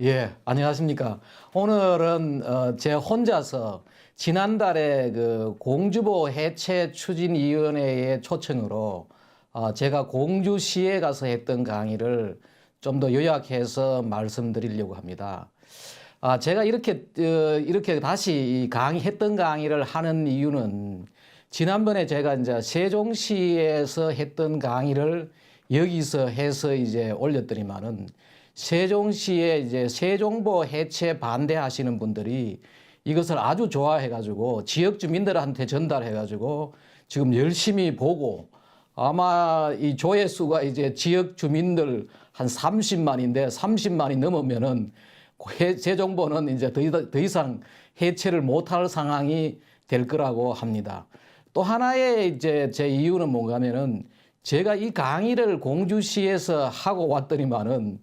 예, 안녕하십니까. 오늘은 제 혼자서 지난달에 그 공주보 해체 추진위원회의 초청으로 제가 공주시에 가서 했던 강의를 좀 더 요약해서 말씀드리려고 합니다. 제가 이렇게 다시 이 했던 강의를 하는 이유는 지난번에 제가 이제 세종시에서 했던 강의를 여기서 해서 이제 올렸더니만은 세종시에 이제 세종보 해체 반대하시는 분들이 이것을 아주 좋아해가지고 지역 주민들한테 전달해가지고 지금 열심히 보고 아마 이 조회수가 이제 지역 주민들 한 30만인데 30만이 넘으면은 세종보는 이제 더 이상 해체를 못할 상황이 될 거라고 합니다. 또 하나의 이제 제 이유는 뭔가면은 제가 이 강의를 공주시에서 하고 왔더니만은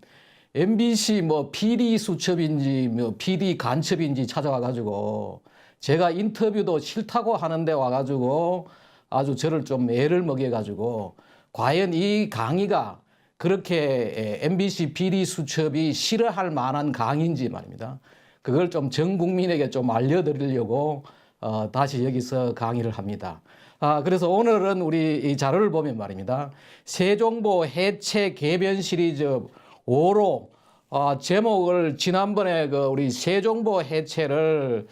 MBC 뭐 PD 수첩인지 뭐 PD 간첩인지 찾아와 가지고 제가 인터뷰도 싫다고 하는데 와 가지고 아주 저를 좀 애를 먹여 가지고 과연 이 강의가 그렇게 MBC PD 수첩이 싫어할 만한 강의인지 말입니다. 그걸 좀 전 국민에게 좀 알려드리려고 다시 여기서 강의를 합니다. 그래서 오늘은 우리 이 자료를 보면 말입니다. 세종보 해체 개변 시리즈 5로 제목을 지난번에 그 우리 세종보 해체를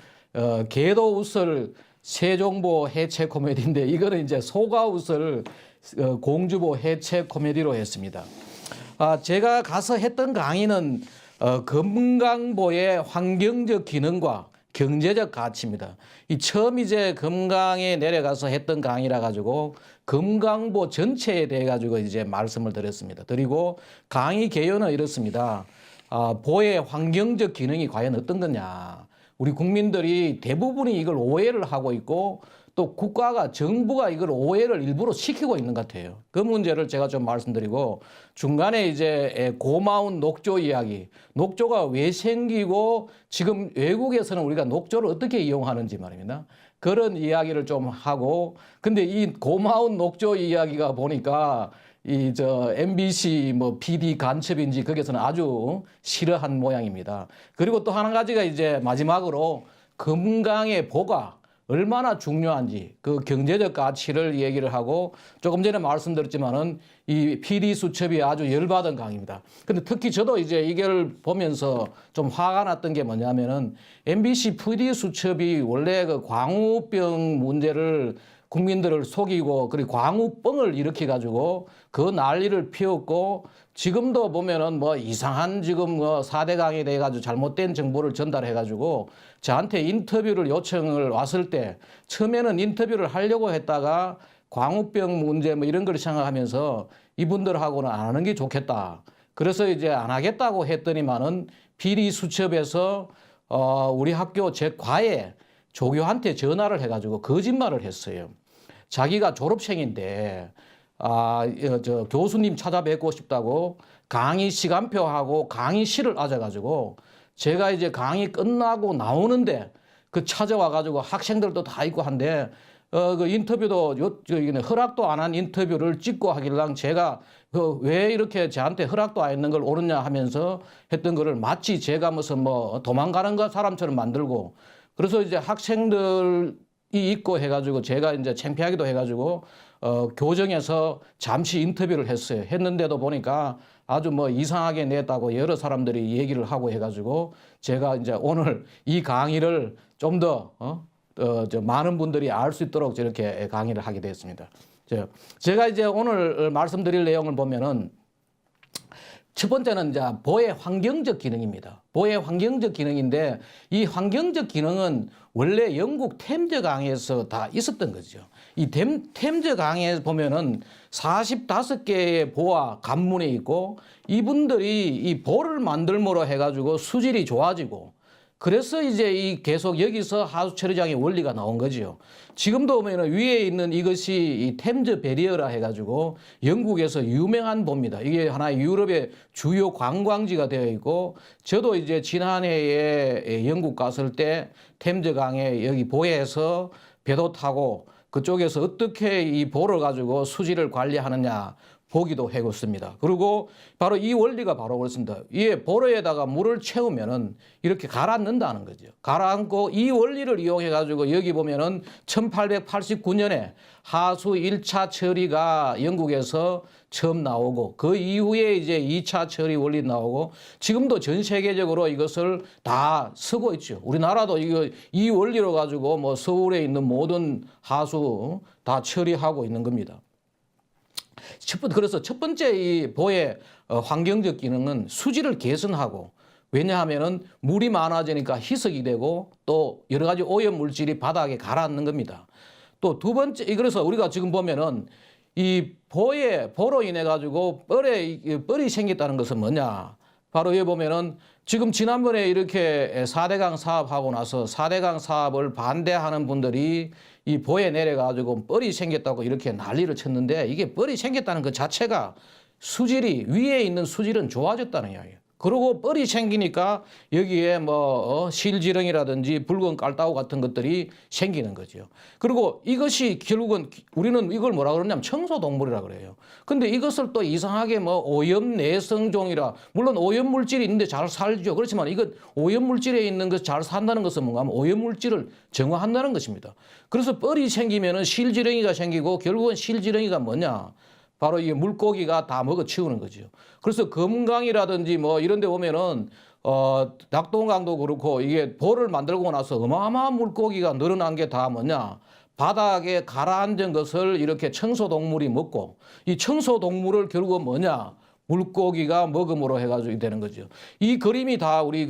개도웃을 세종보 해체 코미디인데 이거는 이제 소가웃을 공주보 해체 코미디로 했습니다. 제가 가서 했던 강의는 금강보의 환경적 기능과 경제적 가치입니다. 이 처음 이제 금강에 내려가서 했던 강의라 가지고 금강보 전체에 대해 가지고 이제 말씀을 드렸습니다. 그리고 강의 개요는 이렇습니다. 보의 환경적 기능이 과연 어떤 거냐. 우리 국민들이 대부분이 이걸 오해를 하고 있고 또 국가가 정부가 이걸 오해를 일부러 시키고 있는 것 같아요. 그 문제를 제가 좀 말씀드리고 중간에 이제 고마운 녹조 이야기, 녹조가 왜 생기고 지금 외국에서는 우리가 녹조를 어떻게 이용하는지 말입니다. 그런 이야기를 좀 하고 근데 이 고마운 녹조 이야기가 보니까 MBC 뭐 PD 간첩인지 거기서는 아주 싫어한 모양입니다. 그리고 또 한 가지가 이제 마지막으로 금강의 보가 얼마나 중요한지 그 경제적 가치를 얘기를 하고 조금 전에 말씀드렸지만은 이 PD 수첩이 아주 열받은 강의입니다. 근데 특히 저도 이제 이걸 보면서 좀 화가 났던 게 뭐냐면은 MBC PD 수첩이 원래 그 광우병 문제를 국민들을 속이고 그리고 광우병을 일으켜 가지고 그 난리를 피웠고 지금도 보면은 뭐 이상한 지금 4대강에 대해 가지고 잘못된 정보를 전달해 가지고 저한테 인터뷰를 요청을 왔을 때 처음에는 인터뷰를 하려고 했다가 광우병 문제 뭐 이런 걸 생각하면서 이분들하고는 안 하는 게 좋겠다. 그래서 이제 안 하겠다고 했더니만은 비리 수첩에서 우리 학교 제 과에 조교한테 전화를 해가지고 거짓말을 했어요. 자기가 졸업생인데 저 교수님 찾아뵙고 싶다고 강의 시간표하고 강의실을 앉아가지고 제가 이제 강의 끝나고 나오는데 그 찾아와가지고 학생들도 다 있고 한데 그 인터뷰도 허락도 안 한 인터뷰를 찍고 하길랑 제가 왜 이렇게 저한테 허락도 안 했는 걸 옳으냐 하면서 했던 거를 마치 제가 무슨 뭐 도망가는 거 사람처럼 만들고 그래서 이제 학생들이 있고 해가지고 제가 이제 창피하기도 해가지고 교정에서 잠시 인터뷰를 했어요. 했는데도 보니까 아주 뭐 이상하게 냈다고 여러 사람들이 얘기를 하고 해가지고 제가 이제 오늘 이 강의를 좀 더 많은 분들이 알 수 있도록 저렇게 강의를 하게 됐습니다. 제가 이제 오늘 말씀드릴 내용을 보면은 첫 번째는 이제 보의 환경적 기능입니다. 보의 환경적 기능인데 이 환경적 기능은 원래 영국 템즈 강에서 다 있었던 거죠. 이 템즈 강에 보면은 45개의 보와 관문이 있고 이분들이 이 보를 만들므로 해가지고 수질이 좋아지고 그래서 이제 이 계속 여기서 하수 처리장의 원리가 나온 거지요. 지금도 보면 위에 있는 이것이 이 템즈 베리어라 해가지고 영국에서 유명한 보입니다. 이게 하나의 유럽의 주요 관광지가 되어 있고 저도 이제 지난해에 영국 갔을 때 템즈 강에 여기 보에서 배도 타고 그쪽에서 어떻게 이 보를 가지고 수질을 관리하느냐 보기도 해봤습니다. 그리고 바로 이 원리가 바로 그렇습니다. 이에 보로에다가 물을 채우면은 이렇게 가라앉는다는 거죠. 가라앉고 이 원리를 이용해 가지고 여기 보면은 1889년에 하수 1차 처리가 영국에서 처음 나오고 그 이후에 이제 2차 처리 원리 나오고 지금도 전 세계적으로 이것을 다 쓰고 있죠. 우리나라도 이 원리로 가지고 뭐 서울에 있는 모든 하수 다 처리하고 있는 겁니다. 그래서 첫 번째 이 보의 환경적 기능은 수질을 개선하고, 왜냐하면은 물이 많아지니까 희석이 되고 또 여러 가지 오염 물질이 바닥에 가라앉는 겁니다. 또 두 번째, 그래서 우리가 지금 보면은 이 보로 인해 가지고 뻘이 생겼다는 것은 뭐냐? 바로 여기 보면은 지금 지난번에 이렇게 4대강 사업하고 나서 4대강 사업을 반대하는 분들이 이 보에 내려가지고 뻘이 생겼다고 이렇게 난리를 쳤는데, 이게 뻘이 생겼다는 그 자체가 수질이, 위에 있는 수질은 좋아졌다는 이야기예요. 그리고 뻘이 생기니까 여기에 뭐 실지렁이라든지 붉은 깔따구 같은 것들이 생기는 거죠. 그리고 이것이 결국은 우리는 이걸 뭐라 그러냐면 청소동물이라 그래요. 근데 이것을 또 이상하게 뭐 오염내성종이라, 물론 오염물질이 있는데 잘 살죠. 그렇지만 이것 오염물질에 있는 것 잘 산다는 것은 뭔가 하면 오염물질을 정화한다는 것입니다. 그래서 뻘이 생기면은 실지렁이가 생기고, 결국은 실지렁이가 뭐냐? 바로 이 물고기가 다 먹어치우는 거죠. 그래서 금강이라든지 뭐 이런 데 보면은 낙동강도 그렇고 이게 보를 만들고 나서 어마어마한 물고기가 늘어난 게 다 뭐냐? 바닥에 가라앉은 것을 이렇게 청소동물이 먹고, 이 청소동물을 결국은 뭐냐? 물고기가 먹음으로 해가지고 되는 거죠. 이 그림이 다 우리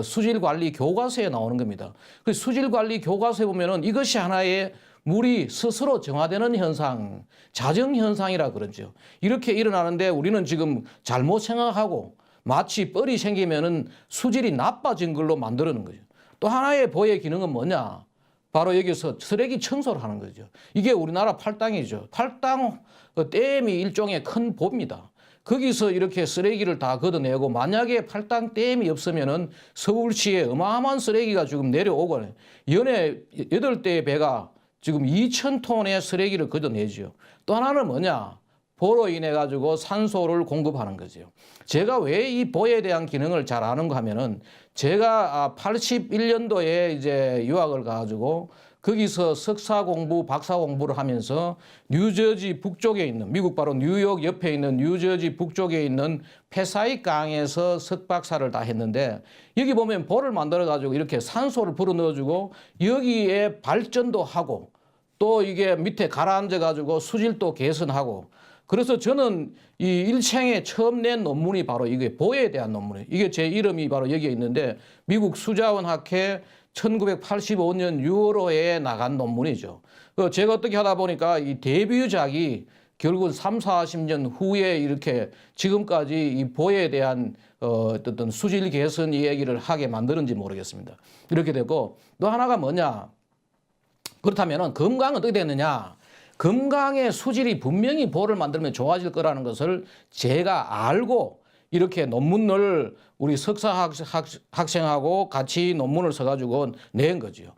수질관리 교과서에 나오는 겁니다. 그 수질관리 교과서에 보면은 이것이 하나의 물이 스스로 정화되는 현상, 자정현상이라 그러죠. 이렇게 일어나는데 우리는 지금 잘못 생각하고 마치 뻘이 생기면은 수질이 나빠진 걸로 만드는 거죠. 또 하나의 보의 기능은 뭐냐? 바로 여기서 쓰레기 청소를 하는 거죠. 이게 우리나라 팔당이죠. 팔당 댐이 일종의 큰 보입니다. 거기서 이렇게 쓰레기를 다 걷어내고, 만약에 팔당 댐이 없으면은 서울시에 어마어마한 쓰레기가 지금 내려오고, 연에 8대의 배가 지금 2,000톤의 쓰레기를 걷어내죠. 또 하나는 뭐냐? 보로 인해 가지고 산소를 공급하는 거죠. 제가 왜 이 보에 대한 기능을 잘 아는가 하면은, 제가 81년도에 이제 유학을 가가지고 거기서 석사 공부, 박사 공부를 하면서 뉴저지 북쪽에 있는, 미국 바로 뉴욕 옆에 있는 뉴저지 북쪽에 있는 패사익 강에서 석박사를 다 했는데, 여기 보면 보를 만들어 가지고 이렇게 산소를 불어 넣어주고 여기에 발전도 하고 또 이게 밑에 가라앉아 가지고 수질도 개선하고, 그래서 저는 이 일생에 처음 낸 논문이 바로 이게 보에 대한 논문이에요. 이게 제 이름이 바로 여기에 있는데, 미국 수자원학회 1985년 6월호에 나간 논문이죠. 제가 어떻게 하다 보니까 이 데뷔작이 결국은 3, 40년 후에 이렇게 지금까지 이 보에 대한 어떤 수질 개선 얘기를 하게 만드는지 모르겠습니다. 이렇게 되고, 또 하나가 뭐냐? 그렇다면 금강은 어떻게 됐느냐? 금강의 수질이 분명히 보를 만들면 좋아질 거라는 것을 제가 알고 이렇게 논문을 우리 석사 학생하고 같이 논문을 써가지고 낸 거죠.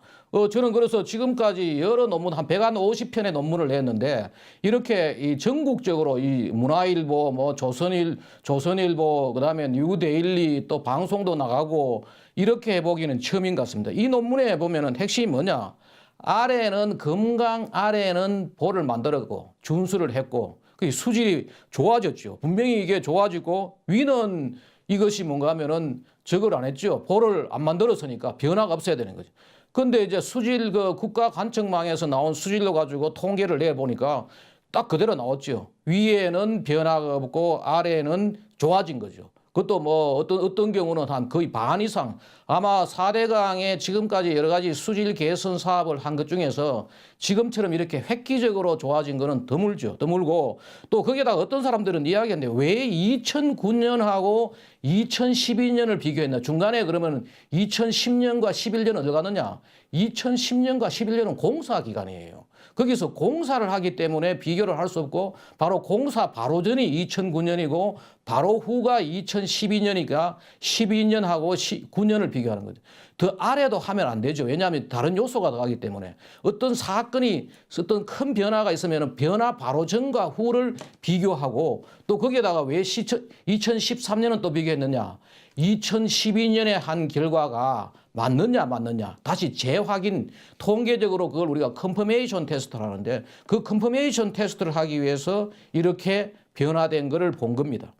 저는 그래서 지금까지 여러 논문, 한 150편의 논문을 냈는데, 이렇게 이 전국적으로 이 문화일보, 뭐 조선일보, 그 다음에 뉴데일리 또 방송도 나가고 이렇게 해보기는 처음인 것 같습니다. 이 논문에 보면은 핵심이 뭐냐? 아래는 금강 아래는 보를 만들었고 준수를 했고 그 수질이 좋아졌죠. 분명히 이게 좋아지고, 위는 이것이 뭔가 하면은 저걸 안 했죠. 보를 안 만들었으니까 변화가 없어야 되는 거죠. 근데 이제 수질 국가관측망에서 나온 수질로 가지고 통계를 내보니까 딱 그대로 나왔죠. 위에는 변화가 없고 아래에는 좋아진 거죠. 그것도 뭐 어떤 경우는 한 거의 반 이상, 아마 4대강에 지금까지 여러 가지 수질 개선 사업을 한 것 중에서 지금처럼 이렇게 획기적으로 좋아진 거는 드물죠. 드물고, 또 거기에다가 어떤 사람들은 이야기하는데 왜 2009년하고 2012년을 비교했나? 중간에 그러면 2010년과 11년은 어디 갔느냐? 2010년과 11년은 공사 기간이에요. 거기서 공사를 하기 때문에 비교를 할 수 없고 바로 공사 바로 전이 2009년이고 바로 후가 2012년이니까 12년하고 9년을 비교하는 거죠. 더 아래도 하면 안 되죠. 왜냐하면 다른 요소가 들어가기 때문에 어떤 사건이 어떤 큰 변화가 있으면 변화 바로 전과 후를 비교하고 또 거기에다가 왜 2013년은 또 비교했느냐. 2012년에 한 결과가 맞느냐 다시 재확인 통계적으로 그걸 우리가 컨퍼메이션 테스트를 하는데 그 컨퍼메이션 테스트를 하기 위해서 이렇게 변화된 거를 본 겁니다.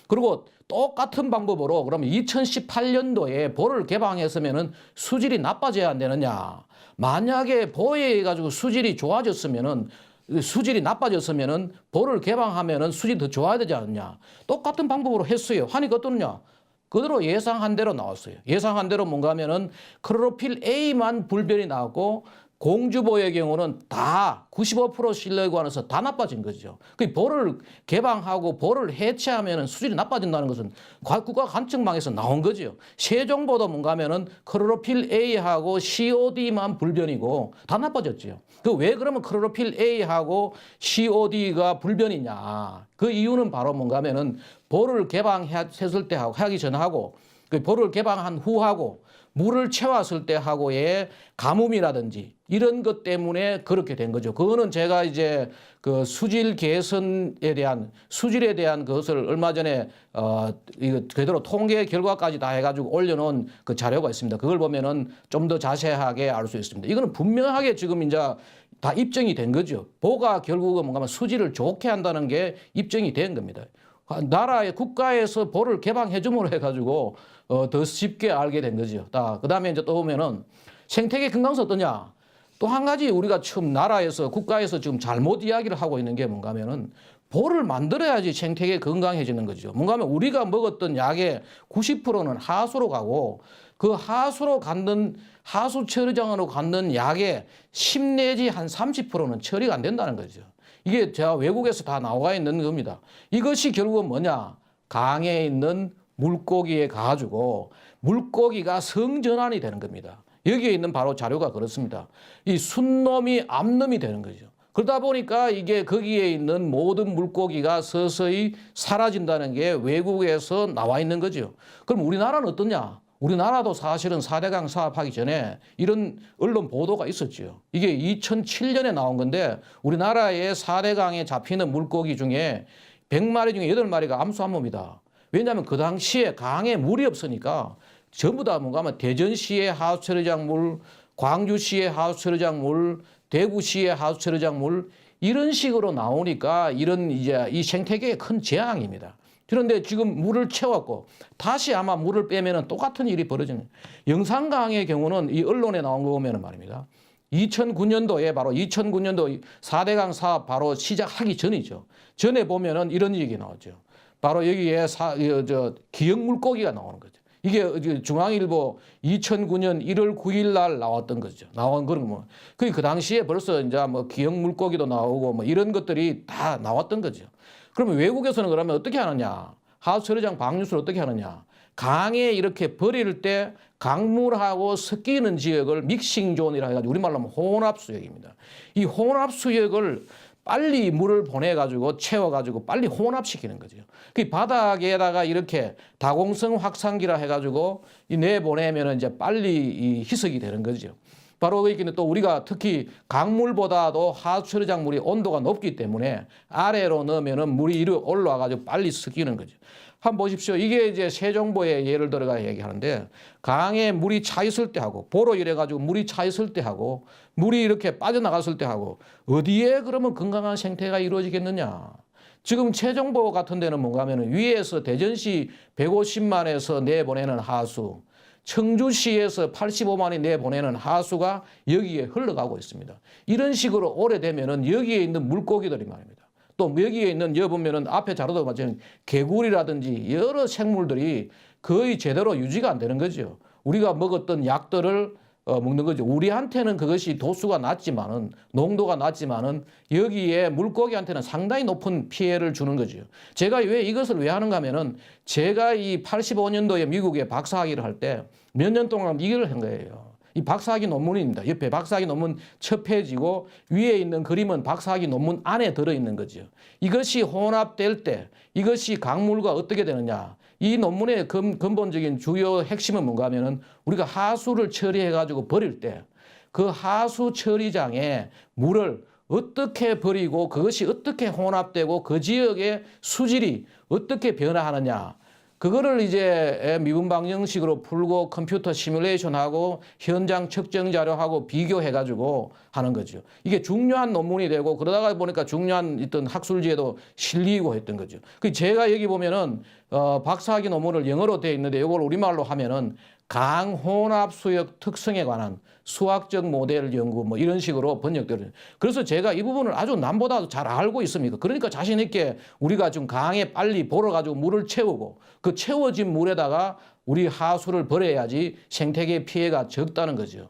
그리고 똑같은 방법으로 그러면 2018년도에 보를 개방했으면은 수질이 나빠져야 안 되느냐. 만약에 보에 의해 가지고 수질이 좋아졌으면은 수질이 나빠졌으면은 보를 개방하면은 수질이 더 좋아야 되지 않느냐. 똑같은 방법으로 했어요. 하니까 어떠느냐. 그대로 예상한 대로 나왔어요. 예상한 대로 뭔가 하면은 클로로필 A만 불변이 나왔고 공주보의 경우는 다 95% 신뢰관에서 다 나빠진 거죠. 그 보를 개방하고 보를 해체하면 수질이 나빠진다는 것은 국가관측망에서 나온 거죠. 세종보도 뭔가 하면은 클로로필 A하고 COD만 불변이고 다 나빠졌죠. 그 왜 그러면 클로로필 A하고 COD가 불변이냐. 그 이유는 바로 뭔가 하면은 보를 개방했을 때 하고 하기 전하고 그 보를 개방한 후하고 물을 채웠을 때 하고의 가뭄이라든지 이런 것 때문에 그렇게 된 거죠. 그거는 제가 이제 그 수질 개선에 대한 수질에 대한 것을 얼마 전에 이거 그대로 통계 결과까지 다 해가지고 올려놓은 그 자료가 있습니다. 그걸 보면은 좀 더 자세하게 알 수 있습니다. 이거는 분명하게 지금 이제 다 입증이 된 거죠. 보가 결국은 뭔가 수질을 좋게 한다는 게 입증이 된 겁니다. 나라의 국가에서 보를 개방해 줌으로 해가지고 더 쉽게 알게 된 거죠. 그다음에 이제 또 보면은 생태계 건강성 어떠냐? 또 한 가지 우리가 처음 나라에서 국가에서 지금 잘못 이야기를 하고 있는 게 뭔가 하면은 보를 만들어야지 생태계 건강해지는 거죠. 뭔가 하면 우리가 먹었던 약의 90%는 하수로 가고 그 하수로 갖는 하수 처리장으로 갖는 약의 10 내지 한 30%는 처리가 안 된다는 거죠. 이게 제가 외국에서 다 나와 있는 겁니다. 이것이 결국은 뭐냐? 강에 있는 물고기에 가가지고 물고기가 성전환이 되는 겁니다. 여기에 있는 바로 자료가 그렇습니다. 이 순놈이 암놈이 되는 거죠. 그러다 보니까 이게 거기에 있는 모든 물고기가 서서히 사라진다는 게 외국에서 나와 있는 거죠. 그럼 우리나라는 어떠냐? 우리나라도 사실은 4대강 사업하기 전에 이런 언론 보도가 있었죠. 이게 2007년에 나온 건데 우리나라의 4대강에 잡히는 물고기 중에 100마리 중에 8마리가 암수암모입니다. 왜냐하면 그 당시에 강에 물이 없으니까 전부 다 뭔가 하면 대전시의 하수처리장 물, 광주시의 하수처리장 물, 대구시의 하수처리장 물 이런 식으로 나오니까 이런 이제 이 생태계에 큰 재앙입니다. 그런데 지금 물을 채웠고 다시 아마 물을 빼면은 똑같은 일이 벌어지는 영산강의 경우는 이 언론에 나온 거 보면은 말입니다. 2009년도에 바로 2009년도 4대강 사업 바로 시작하기 전이죠. 전에 보면은 이런 얘기 나오죠. 바로 여기에 기역 물고기가 나오는 거죠. 이게 중앙일보 2009년 1월 9일 날 나왔던 거죠. 나온 그런 뭐. 그 당시에 벌써 이제 뭐 기역 물고기도 나오고 뭐 이런 것들이 다 나왔던 거죠. 그러면 외국에서는 그러면 어떻게 하느냐? 하수처리장 방류수를 어떻게 하느냐? 강에 이렇게 버릴 때 강물하고 섞이는 지역을 믹싱존이라 해가지고 우리말로 하면 혼합수역입니다. 이 혼합수역을 빨리 물을 보내가지고 채워가지고 빨리 혼합시키는 거죠. 그 바닥에다가 이렇게 다공성 확산기라 해가지고 내보내면은 이제 빨리 이 희석이 되는 거죠. 바로 여기는 또 우리가 특히 강물보다도 하수처리장 물이 온도가 높기 때문에 아래로 넣으면은 물이 이리 올라와가지고 빨리 섞이는 거죠. 한번 보십시오. 이게 이제 세종보에 예를 들어가 얘기하는데 강에 물이 차 있을 때 하고 보로 이래가지고 물이 차 있을 때 하고 물이 이렇게 빠져나갔을 때 하고 어디에 그러면 건강한 생태가 이루어지겠느냐. 지금 세종보 같은 데는 뭔가 하면 위에서 대전시 150만에서 내보내는 하수 청주시에서 85만이 내보내는 하수가 여기에 흘러가고 있습니다. 이런 식으로 오래되면은 여기에 있는 물고기들이 말입니다. 또 여기에 있는 보면은 앞에 자료도 마찬가지로 개구리라든지 여러 생물들이 거의 제대로 유지가 안 되는 거죠. 우리가 먹었던 약들을 먹는 거죠. 우리한테는 그것이 도수가 낮지만은 농도가 낮지만은 여기에 물고기한테는 상당히 높은 피해를 주는 거죠. 제가 왜 이것을 왜 하는가 하면은 제가 이 85년도에 미국에 박사학위를 할 때 몇 년 동안 이 일을 한 거예요. 이 박사학위 논문입니다. 옆에 박사학위 논문 첫 페이지고 위에 있는 그림은 박사학위 논문 안에 들어있는 거죠. 이것이 혼합될 때 이것이 강물과 어떻게 되느냐. 이 논문의 근본적인 주요 핵심은 뭔가 하면은 우리가 하수를 처리해가지고 버릴 때 그 하수 처리장에 물을 어떻게 버리고 그것이 어떻게 혼합되고 그 지역의 수질이 어떻게 변화하느냐. 그거를 이제 미분 방정식으로 풀고 컴퓨터 시뮬레이션하고 현장 측정 자료하고 비교해가지고 하는 거죠. 이게 중요한 논문이 되고 그러다가 보니까 중요한 어떤 학술지에도 실리고 했던 거죠. 그 제가 여기 보면은 박사학위 논문을 영어로 되어 있는데 이걸 우리말로 하면은 강혼합 수역 특성에 관한 수학적 모델 연구 뭐 이런 식으로 번역되어요. 그래서 제가 이 부분을 아주 남보다도 잘 알고 있습니다. 그러니까 자신 있게 우리가 좀 강에 빨리 보러 가지고 물을 채우고 그 채워진 물에다가 우리 하수를 버려야지 생태계 피해가 적다는 거죠.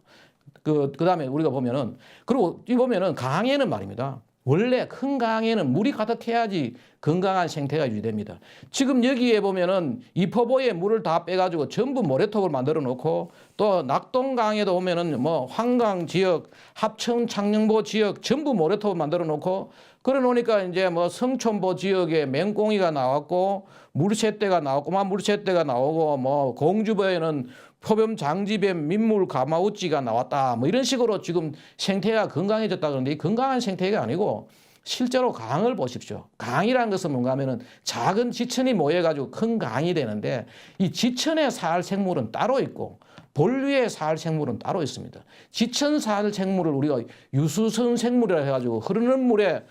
그다음에 우리가 보면은 그리고 이 보면은 강에는 말입니다. 원래 큰 강에는 물이 가득해야지 건강한 생태가 유지됩니다. 지금 여기에 보면은 이포보에 물을 다 빼가지고 전부 모래톱을 만들어 놓고 또 낙동강에도 보면은 뭐 황강 지역, 합천 창녕보 지역 전부 모래톱을 만들어 놓고 그래 놓으니까 이제 뭐 성촌보 지역에 맹꽁이가 나왔고 물새떼가 나왔고 꼬마 물새떼가 나오고 뭐 공주보에는 표범 장지뱀 민물 가마우찌가 나왔다 뭐 이런 식으로 지금 생태가 건강해졌다 그러는데 이 건강한 생태가 아니고 실제로 강을 보십시오. 강이라는 것은 뭔가 하면은 작은 지천이 모여가지고 큰 강이 되는데 이 지천에 살 생물은 따로 있고 본류에 살 생물은 따로 있습니다. 지천 살 생물을 우리가 유수성 생물이라 해가지고 흐르는 물에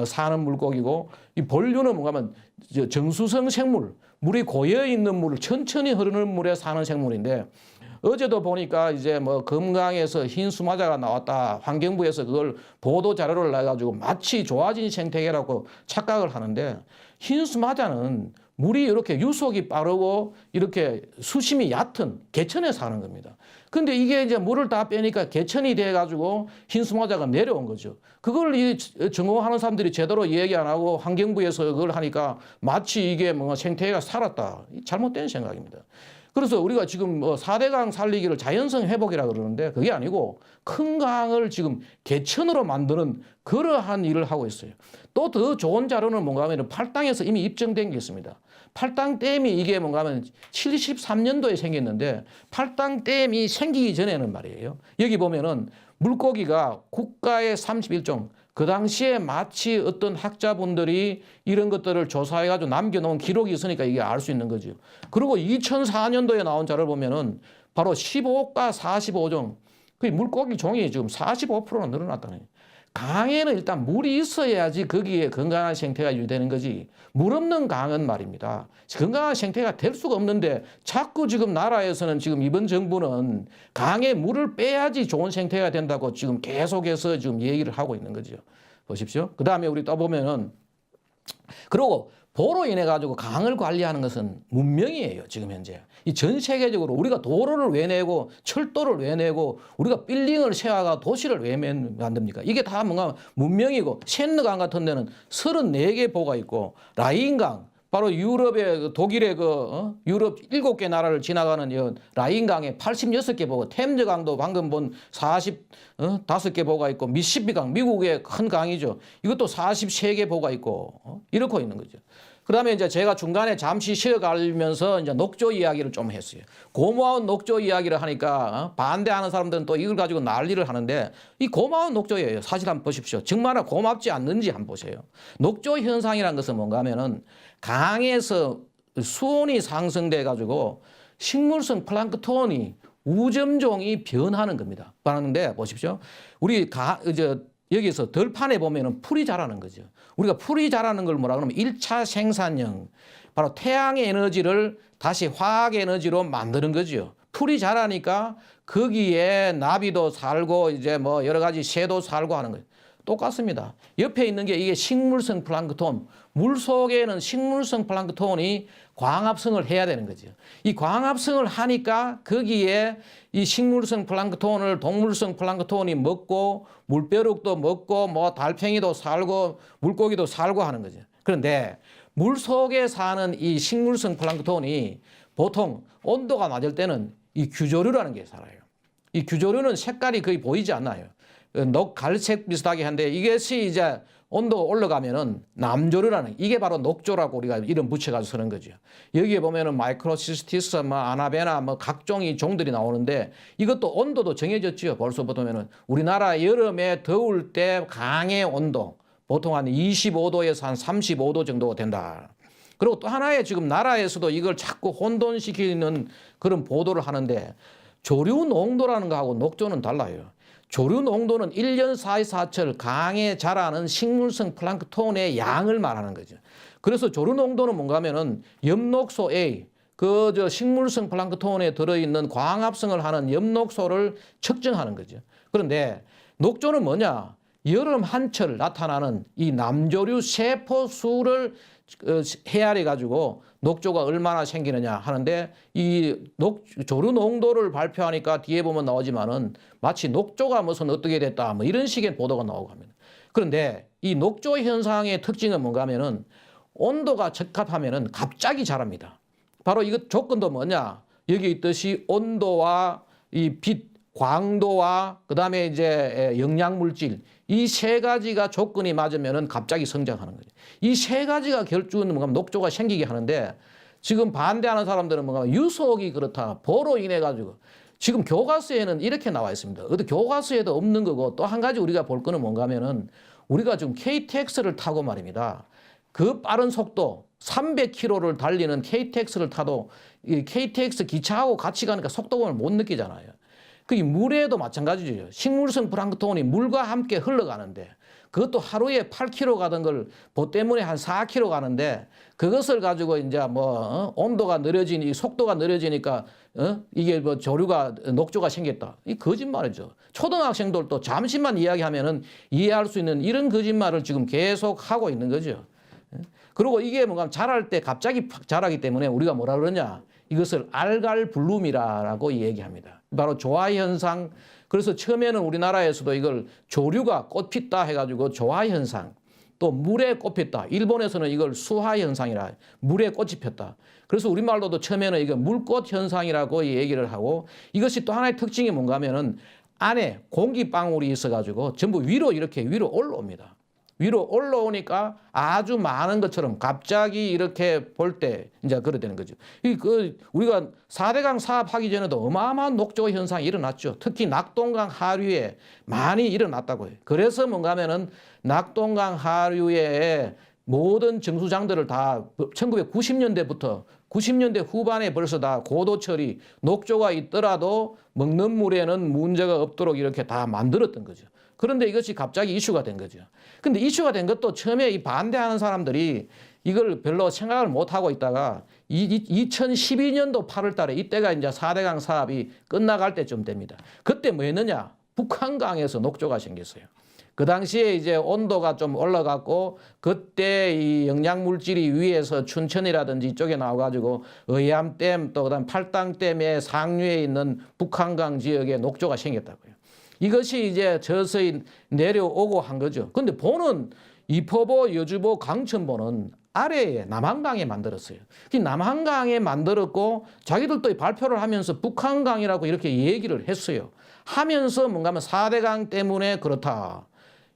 사는 물고기고 이 본류는 뭔가 하면 정수성 생물, 물이 고여 있는 물을 천천히 흐르는 물에 사는 생물인데 어제도 보니까 이제 뭐 금강에서 흰 수마자가 나왔다. 환경부에서 그걸 보도 자료를 내가지고 마치 좋아진 생태계라고 착각을 하는데 흰 수마자는 물이 이렇게 유속이 빠르고 이렇게 수심이 얕은 개천에 사는 겁니다. 근데 이게 이제 물을 다 빼니까 개천이 돼가지고 흰 수마자가 내려온 거죠. 그걸 이 전공하는 사람들이 제대로 얘기 안 하고 환경부에서 그걸 하니까 마치 이게 뭐 생태계가 살았다. 잘못된 생각입니다. 그래서 우리가 지금 뭐 4대강 살리기를 자연성 회복이라 그러는데 그게 아니고 큰 강을 지금 개천으로 만드는 그러한 일을 하고 있어요. 또 더 좋은 자료는 뭔가 하면 팔당에서 이미 입증된 게 있습니다. 팔당댐이 이게 뭔가 하면 73년도에 생겼는데 팔당댐이 생기기 전에는 말이에요. 여기 보면은 물고기가 국가의 31종 그 당시에 마치 어떤 학자분들이 이런 것들을 조사해가지고 남겨놓은 기록이 있으니까 이게 알 수 있는 거죠. 그리고 2004년도에 나온 자료를 보면은 바로 15가 45종, 그 물고기 종이 지금 45%나 늘어났다는 거예요. 강에는 일단 물이 있어야지 거기에 건강한 생태가 유지되는 거지. 물 없는 강은 말입니다. 건강한 생태가 될 수가 없는데 자꾸 지금 나라에서는 지금 이번 정부는 강에 물을 빼야지 좋은 생태가 된다고 지금 계속해서 지금 얘기를 하고 있는 거죠. 보십시오. 그 다음에 우리 또 보면은 그리고 도로 인해 가지고 강을 관리하는 것은 문명이에요. 지금 현재. 이 전 세계적으로 우리가 도로를 왜 내고 철도를 왜 내고 우리가 빌딩을 세워가 도시를 왜 만듭니까? 이게 다 뭔가 문명이고 쇤느강 같은 데는 34개 보가 있고 라인강 바로 유럽의 독일의 유럽 7개 나라를 지나가는 이 라인강에 86개 보고 템즈강도 방금 본 45개 보가 있고 미시시피강 미국의 큰 강이죠. 이것도 43개 보가 있고 이렇게 있는 거죠. 그다음에 이제 제가 중간에 잠시 쉬어가면서 이제 녹조 이야기를 좀 했어요. 고마운 녹조 이야기를 하니까 반대하는 사람들은 또 이걸 가지고 난리를 하는데 이 고마운 녹조예요. 사실 한번 보십시오. 정말 고맙지 않는지 한번 보세요. 녹조 현상이라는 것은 뭔가 하면은 강에서 수온이 상승돼 가지고 식물성 플랑크톤이 우점종이 변하는 겁니다. 변하는데 보십시오. 우리 여기서 들판에 보면은 풀이 자라는 거죠. 우리가 풀이 자라는 걸 뭐라 그러면 1차 생산형. 바로 태양의 에너지를 다시 화학 에너지로 만드는 거죠. 풀이 자라니까 거기에 나비도 살고 이제 뭐 여러 가지 새도 살고 하는 거예요. 똑같습니다. 옆에 있는 게 이게 식물성 플랑크톤. 물 속에는 식물성 플랑크톤이 광합성을 해야 되는 거죠. 이 광합성을 하니까 거기에 이 식물성 플랑크톤을 동물성 플랑크톤이 먹고 물벼룩도 먹고 뭐 달팽이도 살고 물고기도 살고 하는 거죠. 그런데 물 속에 사는 이 식물성 플랑크톤이 보통 온도가 낮을 때는 이 규조류라는 게 살아요. 이 규조류는 색깔이 거의 보이지 않나요? 녹 갈색 비슷하게 한데 이것이 이제 온도가 올라가면은 남조류라는 이게 바로 녹조라고 우리가 이름 붙여가지고 쓰는 거죠. 여기에 보면은 마이크로시스티스, 뭐 아나베나, 뭐 각종의 종들이 나오는데 이것도 온도도 정해졌죠. 벌써 보면은 우리나라 여름에 더울 때 강의 온도 보통 한 25도에서 한 35도 정도 된다. 그리고 또 하나의 지금 나라에서도 이걸 자꾸 혼돈시키는 그런 보도를 하는데 조류 농도라는 거하고 녹조는 달라요. 조류 농도는 1년 사이사철 강에 자라는 식물성 플랑크톤의 양을 말하는 거죠. 그래서 조류 농도는 뭔가 하면은 엽록소 A, 식물성 플랑크톤에 들어있는 광합성을 하는 엽록소를 측정하는 거죠. 그런데 녹조는 뭐냐? 여름 한철 나타나는 이 남조류 세포 수를 헤아려 가지고 녹조가 얼마나 생기느냐 하는데 이 조류 농도를 발표하니까 뒤에 보면 나오지만은 마치 녹조가 무슨 어떻게 됐다 뭐 이런 식의 보도가 나오고 합니다. 그런데 이 녹조 현상의 특징은 뭔가 하면은 온도가 적합하면은 갑자기 자랍니다. 바로 이거 조건도 뭐냐? 여기 있듯이 온도와 이 빛, 광도와 그다음에 이제 영양물질 이 세 가지가 조건이 맞으면은 갑자기 성장하는 거죠. 이 세 가지가 결주는 뭔가 녹조가 생기게 하는데 지금 반대하는 사람들은 뭔가 유속이 그렇다. 보로 인해 가지고 지금 교과서에는 이렇게 나와 있습니다. 어디 교과서에도 없는 거고 또 한 가지 우리가 볼 거는 뭔가 하면은 우리가 지금 KTX를 타고 말입니다. 그 빠른 속도 300km를 달리는 KTX를 타도 이 KTX 기차하고 같이 가니까 속도감을 못 느끼잖아요. 그 물에도 마찬가지죠. 식물성 플랑크톤이 물과 함께 흘러가는데 그것도 하루에 8km 가던 걸 보 때문에 한 4km 가는데 그것을 가지고 이제 온도가 느려지니 속도가 느려지니까 이게 조류가 녹조가 생겼다. 이 거짓말이죠. 초등학생들도 잠시만 이야기하면은 이해할 수 있는 이런 거짓말을 지금 계속 하고 있는 거죠. 그리고 이게 뭔가 자랄 때 갑자기 자라기 때문에 우리가 뭐라 그러냐? 이것을 알갈 블룸이라고 얘기합니다. 바로 조화 현상. 그래서 처음에는 우리나라에서도 이걸 조류가 꽃 피다 해가지고 조화 현상. 또 물에 꽃 폈다. 일본에서는 이걸 수화 현상이라 물에 꽃이 폈다. 그래서 우리말로도 처음에는 이거 물꽃 현상이라고 얘기를 하고 이것이 또 하나의 특징이 뭔가 하면은 안에 공기방울이 있어가지고 전부 위로 이렇게 위로 올라옵니다. 위로 올라오니까 아주 많은 것처럼 갑자기 이렇게 볼 때 이제 그래 되는 거죠. 우리가 4대강 사업하기 전에도 어마어마한 녹조 현상이 일어났죠. 특히 낙동강 하류에 많이 일어났다고 해요. 그래서 뭔가 하면은 낙동강 하류에 모든 정수장들을 다 1990년대부터 90년대 후반에 벌써 다 고도 처리, 녹조가 있더라도 먹는 물에는 문제가 없도록 이렇게 다 만들었던 거죠. 그런데 이것이 갑자기 이슈가 된 거죠. 근데 이슈가 된 것도 처음에 이 반대하는 사람들이 이걸 별로 생각을 못 하고 있다가 2012년도 8월 달에 이때가 이제 4대강 사업이 끝나갈 때쯤 됩니다. 그때 뭐 했느냐? 북한강에서 녹조가 생겼어요. 그 당시에 이제 온도가 좀 올라갔고 그때 이 영양물질이 위에서 춘천이라든지 이쪽에 나와가지고 의암댐 또 그다음 팔당댐의 상류에 있는 북한강 지역에 녹조가 생겼다고요. 이것이 이제 저서히 내려오고 한 거죠. 근데 보는 이포보, 여주보, 강천보는 아래에 남한강에 만들었어요. 남한강에 만들었고 자기들도 발표를 하면서 북한강이라고 이렇게 얘기를 했어요. 하면서 뭔가 하면 4대강 때문에 그렇다.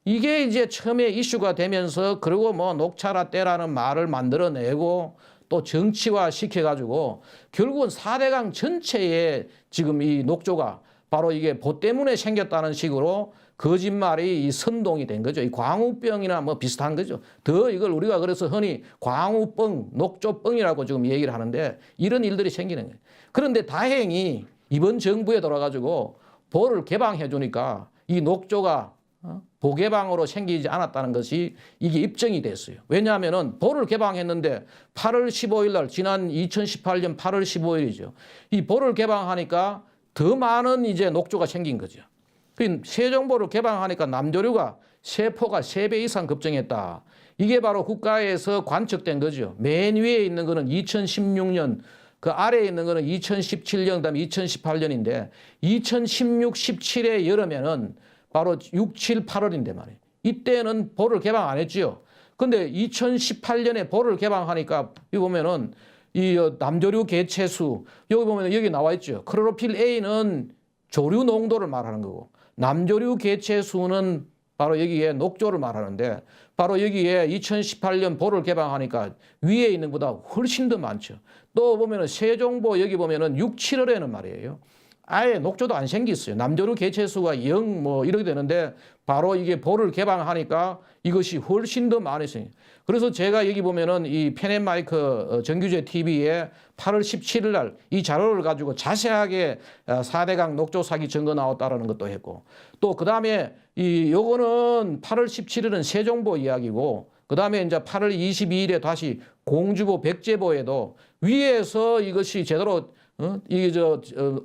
이게 이제 처음에 이슈가 되면서 그리고 녹차라 때라는 말을 만들어내고 또 정치화 시켜가지고 결국은 4대강 전체에 지금 이 녹조가 바로 이게 보 때문에 생겼다는 식으로 거짓말이 선동이 된 거죠. 이 광우병이나 비슷한 거죠. 더 이걸 우리가 그래서 흔히 광우병, 녹조병이라고 지금 얘기를 하는데 이런 일들이 생기는 거예요. 그런데 다행히 이번 정부에 돌아가지고 보를 개방해 주니까 이 녹조가 보개방으로 생기지 않았다는 것이 이게 입증이 됐어요. 왜냐하면은 보를 개방했는데 8월 15일 날 지난 2018년 8월 15일이죠. 이 보를 개방하니까 더 많은 이제 녹조가 생긴 거죠. 세종보를 개방하니까 남조류가 세포가 3배 이상 급증했다. 이게 바로 국가에서 관측된 거죠. 맨 위에 있는 거는 2016년, 그 아래에 있는 거는 2017년, 그다음에 2018년인데 2016, 17의 여름에는 바로 6, 7, 8월인데 말이에요. 이때는 보를 개방 안 했지요. 근데 2018년에 보를 개방하니까 여기 보면은 이 남조류 개체수 여기 보면 여기 나와 있죠. 클로로필 A는 조류 농도를 말하는 거고, 남조류 개체수는 바로 여기에 녹조를 말하는데, 바로 여기에 2018년 보를 개방하니까 위에 있는 것보다 훨씬 더 많죠. 또 보면은 세종보 여기 보면은 6, 7월에는 말이에요, 아예 녹조도 안 생겼어요. 남조류 개체수가 0 뭐 이렇게 되는데 바로 이게 보를 개방하니까 이것이 훨씬 더 많았어요. 그래서 제가 여기 보면은 이 펜앤마이크 정규제 TV에 8월 17일 날 이 자료를 가지고 자세하게 4대강 녹조 사기 증거 나왔다라는 것도 했고, 또 그다음에 이 요거는 8월 17일은 세종보 이야기고, 그다음에 이제 8월 22일에 다시 공주보 백제보에도 위에서 이것이 제대로 이게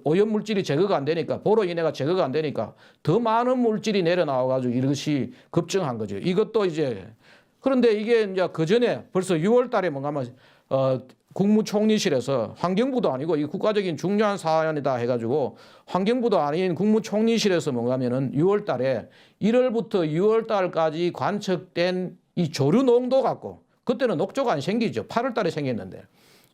오염 물질이 제거가 안 되니까, 보로 인해가 제거가 안 되니까 더 많은 물질이 내려 나와가지고 이것이 급증한 거죠. 이것도 이제, 그런데 이게 이제 그 전에 벌써 6월 달에 뭔가 하면 국무총리실에서, 환경부도 아니고 이 국가적인 중요한 사안이다 해가지고 환경부도 아닌 국무총리실에서 뭔가 하면은 6월 달에 1월부터 6월 달까지 관측된 이 조류 농도 갖고, 그때는 녹조가 안 생기죠. 8월 달에 생겼는데.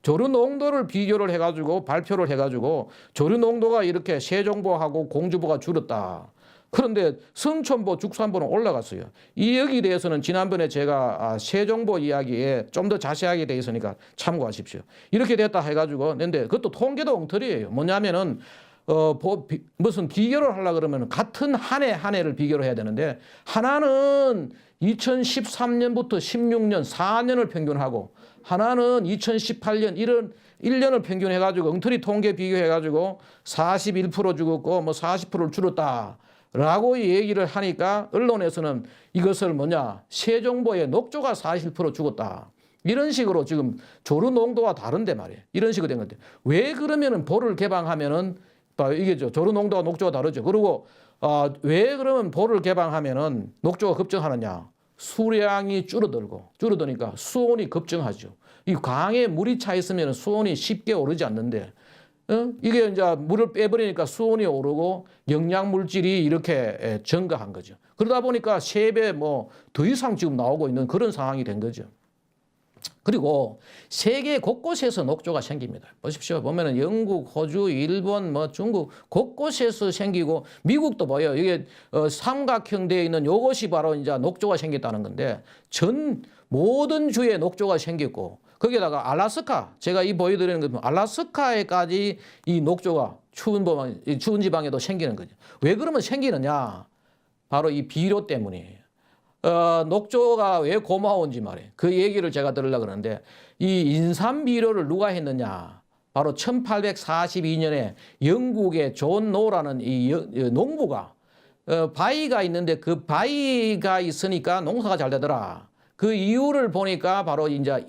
조류 농도를 비교를 해가지고 발표를 해가지고 조류 농도가 이렇게 세종보하고 공주보가 줄었다. 그런데 성촌보, 죽산보는 올라갔어요. 이 여기에 대해서는 지난번에 제가 세종보 이야기에 좀 더 자세하게 돼 있으니까 참고하십시오. 이렇게 됐다 해가지고, 근데 그것도 통계도 엉터리예요. 뭐냐면은 무슨 비교를 하려고 그러면 같은 한 해를 비교를 해야 되는데, 하나는 2013년부터 16년 4년을 평균하고, 하나는 2018년 1년을 평균해가지고 엉터리 통계 비교해가지고 41% 죽었고 뭐 40%를 줄었다라고 얘기를 하니까 언론에서는 이것을 뭐냐, 세종보의 녹조가 40% 죽었다, 이런 식으로 지금 조류 농도와 다른데 말이에요. 이런 식으로 된 건데, 왜 그러면은 보를 개방하면은 이게 조류 농도와 녹조가 다르죠. 그리고 왜 그러면 보를 개방하면은 녹조가 급증하느냐? 수량이 줄어드니까 수온이 급증하죠. 이 강에 물이 차 있으면 수온이 쉽게 오르지 않는데, 이게 이제 물을 빼버리니까 수온이 오르고 영양 물질이 이렇게 증가한 거죠. 그러다 보니까 3배 뭐 더 이상 지금 나오고 있는 그런 상황이 된 거죠. 그리고 세계 곳곳에서 녹조가 생깁니다. 보십시오. 보면은 영국, 호주, 일본, 뭐 중국 곳곳에서 생기고, 미국도 뭐예요? 이게 삼각형 되어 있는 요것이 바로 이제 녹조가 생겼다는 건데, 전 모든 주에 녹조가 생겼고, 거기다가 알라스카, 제가 이 보여드리는 것 보면 알라스카에까지 이 녹조가 추운 지방에도 생기는 거죠. 왜 그러면 생기느냐? 바로 이 비료 때문이에요. 녹조가 왜 고마운지 말이에요. 그 얘기를 제가 들으려고 그러는데, 이 인삼 비료를 누가 했느냐? 바로 1842년에 영국의 존 노라는 이 농부가 바위가 있는데, 그 바위가 있으니까 농사가 잘 되더라. 그 이유를 보니까 바로 이제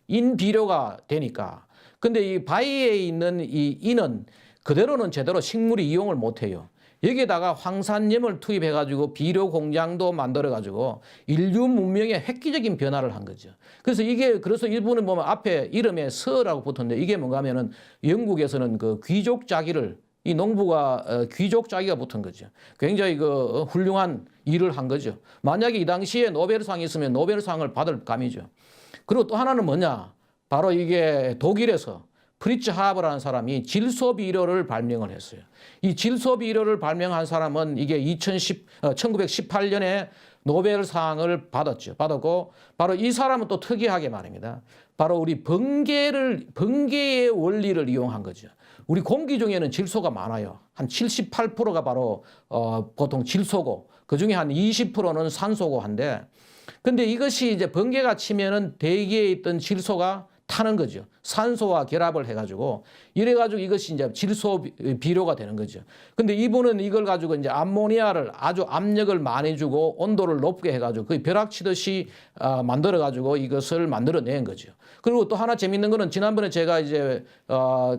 인 비료가 되니까. 근데 이 바위에 있는 이 인은 그대로는 제대로 식물이 이용을 못 해요. 여기에다가 황산염을 투입해가지고 비료 공장도 만들어가지고 인류 문명에 획기적인 변화를 한 거죠. 그래서 일본은 보면 앞에 이름에 서라고 붙었는데, 이게 뭔가 하면은 영국에서는 그 귀족 자기를, 이 농부가 귀족 자기가 붙은 거죠. 굉장히 훌륭한 일을 한 거죠. 만약에 이 당시에 노벨상이 있으면 노벨상을 받을 감이죠. 그리고 또 하나는 뭐냐? 바로 이게 독일에서 프리츠 하버라는 사람이 질소 비료를 발명을 했어요. 이 질소 비료를 발명한 사람은 이게 1918년에 노벨상을 받았고, 바로 이 사람은 또 특이하게 말입니다. 바로 우리 번개의 원리를 이용한 거죠. 우리 공기 중에는 질소가 많아요. 한 78%가 바로 보통 질소고, 그 중에 한 20%는 산소고 한데, 근데 이것이 이제 번개가 치면은 대기에 있던 질소가 타는 거죠. 산소와 결합을 해가지고, 이래가지고 이것이 이제 질소 비료가 되는 거죠. 근데 이분은 이걸 가지고 이제 암모니아를 아주 압력을 많이 주고 온도를 높게 해가지고 거의 벼락 치듯이 만들어가지고 이것을 만들어낸 거죠. 그리고 또 하나 재밌는 거는, 지난번에 제가 이제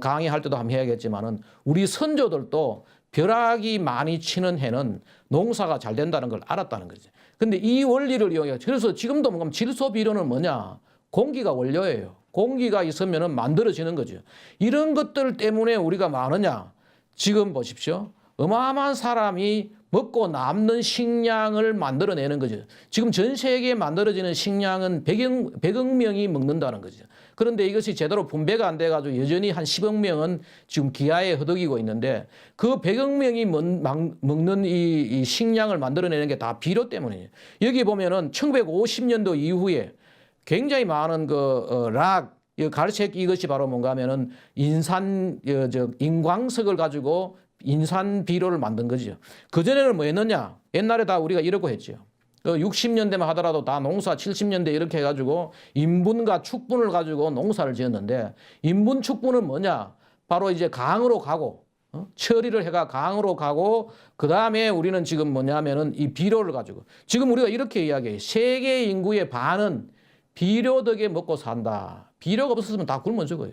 강의할 때도 한번 해야겠지만은, 우리 선조들도 벼락이 많이 치는 해는 농사가 잘 된다는 걸 알았다는 거죠. 근데 이 원리를 이용해, 그래서 지금도 뭔가 질소 비료는 뭐냐? 공기가 원료예요. 공기가 있으면 만들어지는 거죠. 이런 것들 때문에 우리가 많으냐? 지금 보십시오. 어마어마한 사람이 먹고 남는 식량을 만들어내는 거죠. 지금 전 세계에 만들어지는 식량은 100억 명이 먹는다는 거죠. 그런데 이것이 제대로 분배가 안 돼가지고 여전히 한 10억 명은 지금 기아에 허덕이고 있는데 그 100억 명이 먹는 이 식량을 만들어내는 게 다 비료 때문이에요. 여기 보면은 1950년도 이후에 굉장히 많은 갈색 이것이 바로 뭔가 하면은 인광석을 가지고 인산 비료를 만든 거죠. 그전에는 뭐 했느냐? 옛날에 다 우리가 이러고 했죠. 60년대만 하더라도 다 농사 70년대 이렇게 해가지고 인분과 축분을 가지고 농사를 지었는데 인분 축분은 뭐냐? 바로 이제 강으로 가고 처리를 해가 강으로 가고 그 다음에 우리는 지금 뭐냐면은 이 비료를 가지고 지금 우리가 이렇게 이야기해요. 세계 인구의 반은 비료 덕에 먹고 산다. 비료가 없었으면 다 굶어 죽어요.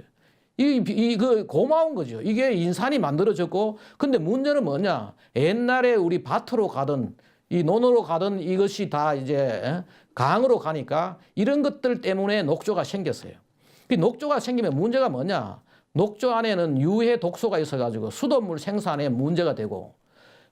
고마운 거죠. 이게 인산이 만들어졌고, 근데 문제는 뭐냐? 옛날에 우리 밭으로 가든, 이 논으로 가든 이것이 다 이제 강으로 가니까 이런 것들 때문에 녹조가 생겼어요. 그 녹조가 생기면 문제가 뭐냐? 녹조 안에는 유해 독소가 있어가지고 수돗물 생산에 문제가 되고,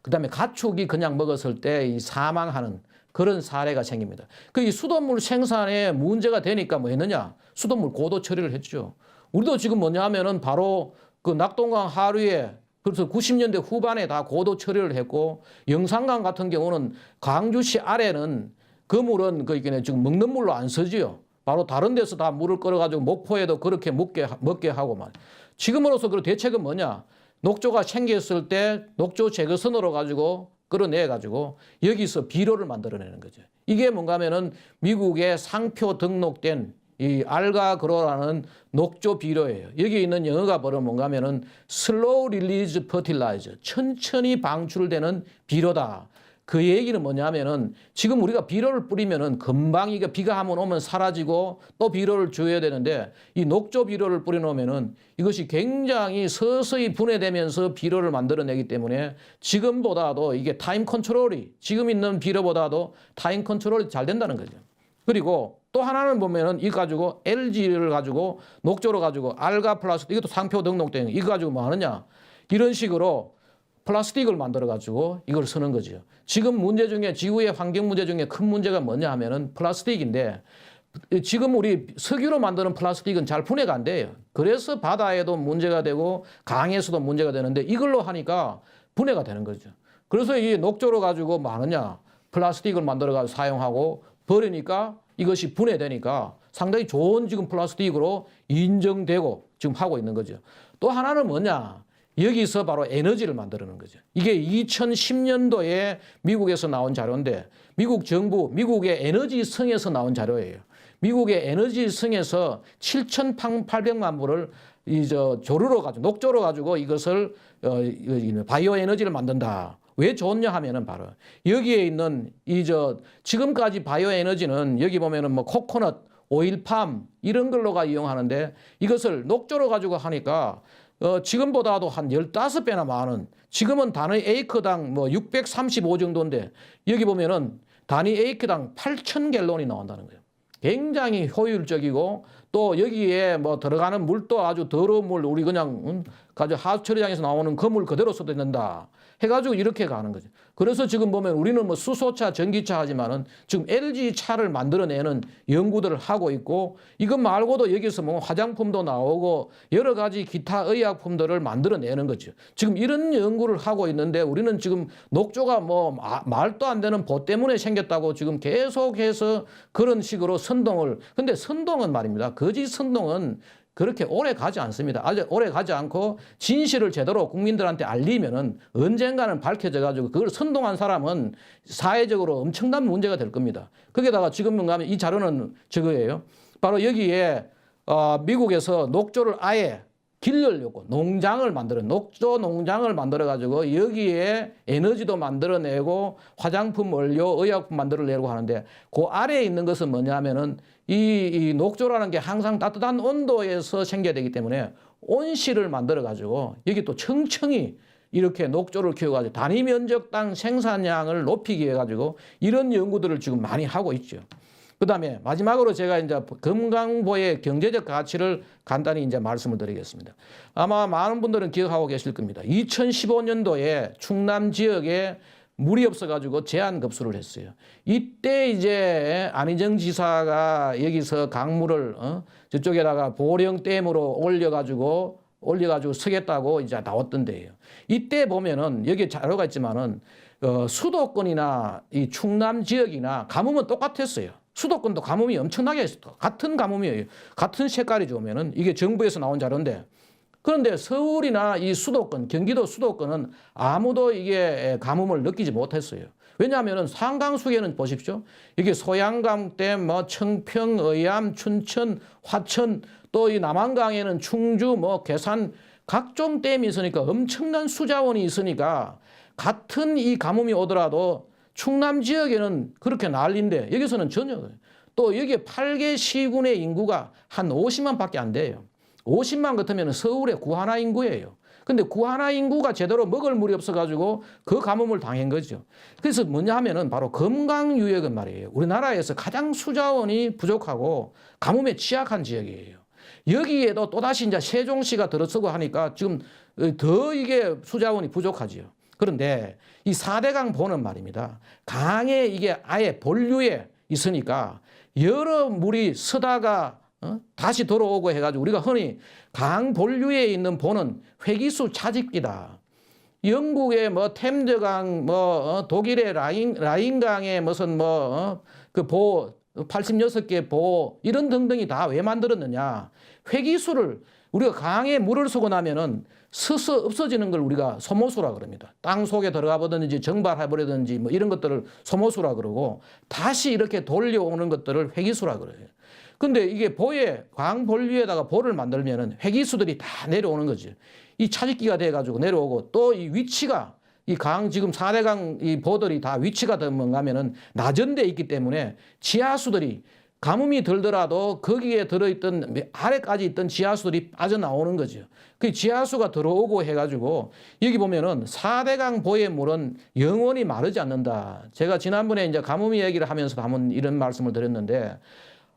그 다음에 가축이 그냥 먹었을 때 사망하는 그런 사례가 생깁니다. 이 수돗물 생산에 문제가 되니까 뭐 했느냐? 수돗물 고도 처리를 했죠. 우리도 지금 뭐냐 하면은 바로 그 낙동강 하류에 그래서 90년대 후반에 다 고도 처리를 했고 영산강 같은 경우는 광주시 아래는 그 물은 지금 먹는 물로 안 쓰지요. 바로 다른 데서 다 물을 끌어가지고 목포에도 그렇게 먹게 하고 말. 지금으로서 그 대책은 뭐냐? 녹조가 생겼을 때 녹조 제거선으로 가지고 끌어내 가지고 여기서 비료를 만들어내는 거죠. 이게 뭔가 하면은 미국의 상표 등록된 이 알가그로라는 녹조 비료예요. 여기 있는 영어가 바로 뭔가 하면은 slow release fertilizer, 천천히 방출되는 비료다. 그 얘기는 뭐냐면은 지금 우리가 비료를 뿌리면은 금방 이게 비가 한번 오면 사라지고 또 비료를 줘야 되는데 이 녹조 비료를 뿌려놓으면은 이것이 굉장히 서서히 분해되면서 비료를 만들어내기 때문에 지금보다도 이게 타임 컨트롤이 지금 있는 비료보다도 타임 컨트롤이 잘 된다는 거죠. 그리고 또 하나는 보면은 이거 가지고 LG를 가지고 녹조로 가지고 알가 플라스틱 이것도 상표 등록된 이거 가지고 뭐 하느냐 이런 식으로 플라스틱을 만들어 가지고 이걸 쓰는 거죠. 지금 문제 중에 지구의 환경 문제 중에 큰 문제가 뭐냐 하면은 플라스틱인데 지금 우리 석유로 만드는 플라스틱은 잘 분해가 안 돼요. 그래서 바다에도 문제가 되고 강에서도 문제가 되는데 이걸로 하니까 분해가 되는 거죠. 그래서 이 녹조로 가지고 뭐 하느냐 플라스틱을 만들어 가지고 사용하고 버리니까 이것이 분해되니까 상당히 좋은 지금 플라스틱으로 인정되고 지금 하고 있는 거죠. 또 하나는 뭐냐? 여기서 바로 에너지를 만드는 거죠. 이게 2010년도에 미국에서 나온 자료인데 미국 정부, 미국의 에너지성에서 나온 자료예요. 미국의 에너지성에서 7,800만 불을 조류로 가지고 녹조로 가지고 이것을 바이오 에너지를 만든다. 왜 좋냐 하면은 바로 여기에 있는 지금까지 바이오 에너지는 여기 보면은 뭐 코코넛, 오일팜 이런 걸로가 이용하는데 이것을 녹조로 가지고 하니까 지금보다도 한 15배나 많은 지금은 단위 에이크당 뭐 635 정도인데 여기 보면은 단위 에이크당 8,000갤론이 나온다는 거예요. 굉장히 효율적이고 또 여기에 뭐 들어가는 물도 아주 더러운 물 우리 그냥 가지고 하수 처리장에서 나오는 그 물 그대로 써도 된다 해가지고 이렇게 가는 거죠. 그래서 지금 보면 우리는 뭐 수소차, 전기차 하지만은 지금 LG 차를 만들어내는 연구들을 하고 있고 이것 말고도 여기서 뭐 화장품도 나오고 여러 가지 기타 의약품들을 만들어내는 거죠. 지금 이런 연구를 하고 있는데 우리는 지금 녹조가 뭐 말도 안 되는 보 때문에 생겼다고 지금 계속해서 그런 식으로 선동을 근데 선동은 말입니다. 거짓 선동은 그렇게 오래 가지 않습니다. 아주 오래 가지 않고 진실을 제대로 국민들한테 알리면은 언젠가는 밝혀져 가지고 그걸 선동한 사람은 사회적으로 엄청난 문제가 될 겁니다. 거기다가 지금 가면 이 자료는 저거예요. 바로 여기에 미국에서 녹조를 아예 길러려고 녹조 농장을 만들어 가지고 여기에 에너지도 만들어내고 화장품 원료, 의약품 만들어내려고 하는데 그 아래에 있는 것은 뭐냐면은 이 녹조라는 게 항상 따뜻한 온도에서 생겨야 되기 때문에 온실을 만들어 가지고 여기 또 청청이 이렇게 녹조를 키워가지고 단위 면적당 생산량을 높이기 위해 가지고 이런 연구들을 지금 많이 하고 있죠. 그다음에 마지막으로 제가 이제 금강보의 경제적 가치를 간단히 이제 말씀을 드리겠습니다. 아마 많은 분들은 기억하고 계실 겁니다. 2015년도에 충남 지역에 물이 없어가지고 제한급수를 했어요. 이때 이제 안희정 지사가 여기서 강물을 저쪽에다가 보령댐으로 올려가지고 쓰겠다고 이제 나왔던 데예요. 이때 보면은 여기 자료가 있지만은 수도권이나 이 충남 지역이나 가뭄은 똑같았어요. 수도권도 가뭄이 엄청나게 했어. 같은 가뭄이에요. 같은 색깔이 좋으면은 이게 정부에서 나온 자료인데, 그런데 서울이나 이 수도권, 경기도 수도권은 아무도 이게 가뭄을 느끼지 못했어요. 왜냐하면은 상강수계는 보십시오. 이게 소양강댐, 뭐 청평, 의암, 춘천, 화천, 또 이 남한강에는 충주, 뭐 괴산 각종 댐이 있으니까 엄청난 수자원이 있으니까 같은 이 가뭄이 오더라도 충남 지역에는 그렇게 난리인데 여기서는 전혀. 또 여기에 8개 시군의 인구가 한 50만 밖에 안 돼요. 50만 같으면 서울의 구하나 인구예요. 근데 구하나 인구가 제대로 먹을 물이 없어가지고 그 가뭄을 당한 거죠. 그래서 뭐냐 하면은 바로 금강유역은 말이에요. 우리나라에서 가장 수자원이 부족하고 가뭄에 취약한 지역이에요. 여기에도 또다시 이제 세종시가 들어서고 하니까 지금 더 이게 수자원이 부족하지요. 그런데 이 4대강 보는 말입니다. 강에 이게 아예 본류에 있으니까 여러 물이 서다가 다시 돌아오고 해가지고 우리가 흔히 강 본류에 있는 보는 회기수 차집기다. 영국의 뭐 템즈강, 뭐 독일의 라인강의 무슨 그 보 86개 보 이런 등등이 다 왜 만들었느냐? 회기수를 우리가 강에 물을 쓰고 나면은 서서 없어지는 걸 우리가 소모수라 그럽니다. 땅 속에 들어가 보든지 정발해 버리든지 뭐 이런 것들을 소모수라 그러고 다시 이렇게 돌려오는 것들을 회기수라 그래요. 근데 이게 보에 강 본류에다가 보를 만들면은 회기수들이 다 내려오는 거죠. 이 차집기가 돼 가지고 내려오고 또 이 위치가 이 강 지금 4대강 이 보들이 다 위치가 뭔가면은 낮은 데 있기 때문에 지하수들이 가뭄이 들더라도 거기에 들어있던 아래까지 있던 지하수들이 빠져나오는 거죠. 그 지하수가 들어오고 해가지고 여기 보면은 4대강 보의 물은 영원히 마르지 않는다. 제가 지난번에 이제 가뭄이 얘기를 하면서 한번 이런 말씀을 드렸는데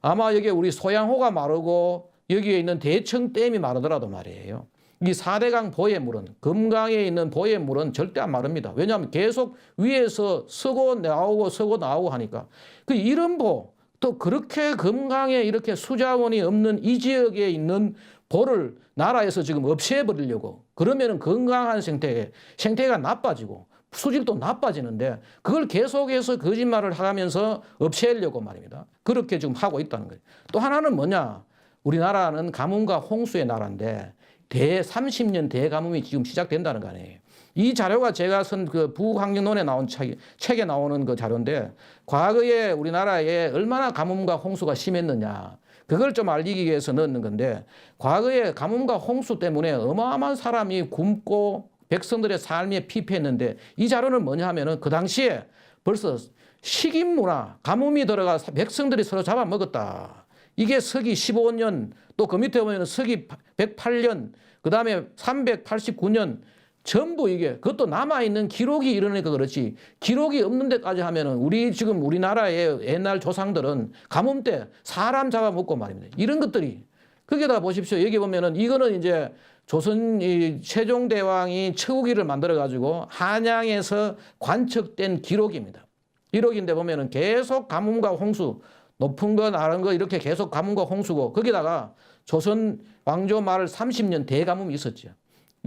아마 여기 우리 소양호가 마르고 여기에 있는 대청댐이 마르더라도 말이에요. 이 4대강 보의 물은 금강에 있는 보의 물은 절대 안 마릅니다. 왜냐하면 계속 위에서 서고 나오고 하니까 그 이런 보 또 그렇게 금강에 이렇게 수자원이 없는 이 지역에 있는 보를 나라에서 지금 없애버리려고 그러면은 건강한 생태가 나빠지고 수질도 나빠지는데 그걸 계속해서 거짓말을 하면서 없애려고 말입니다. 그렇게 지금 하고 있다는 거예요. 또 하나는 뭐냐? 우리나라는 가뭄과 홍수의 나라인데 30년 대가뭄이 지금 시작된다는 거 아니에요. 이 자료가 제가 쓴 그 부환경론에 나온 책에 나오는 그 자료인데 과거에 우리나라에 얼마나 가뭄과 홍수가 심했느냐 그걸 좀 알리기 위해서 넣는 건데 과거에 가뭄과 홍수 때문에 어마어마한 사람이 굶고 백성들의 삶에 피폐했는데 이 자료는 뭐냐 하면은 그 당시에 벌써 식인문화 가뭄이 들어가서 백성들이 서로 잡아먹었다. 이게 서기 15년 또 그 밑에 보면 서기 108년 그 다음에 389년 전부 이게 그것도 남아있는 기록이 이러니까 그렇지 기록이 없는 데까지 하면은 지금 우리나라의 옛날 조상들은 가뭄 때 사람 잡아먹고 말입니다. 이런 것들이 거기에다 보십시오. 여기 보면은 이거는 이제 조선 이 세종대왕이 처우기를 만들어 가지고 한양에서 관측된 기록입니다. 기록인데 보면은 계속 가뭄과 홍수 높은 거 나른 거 이렇게 계속 가뭄과 홍수고 거기다가 조선 왕조 말 30년 대가뭄이 있었죠.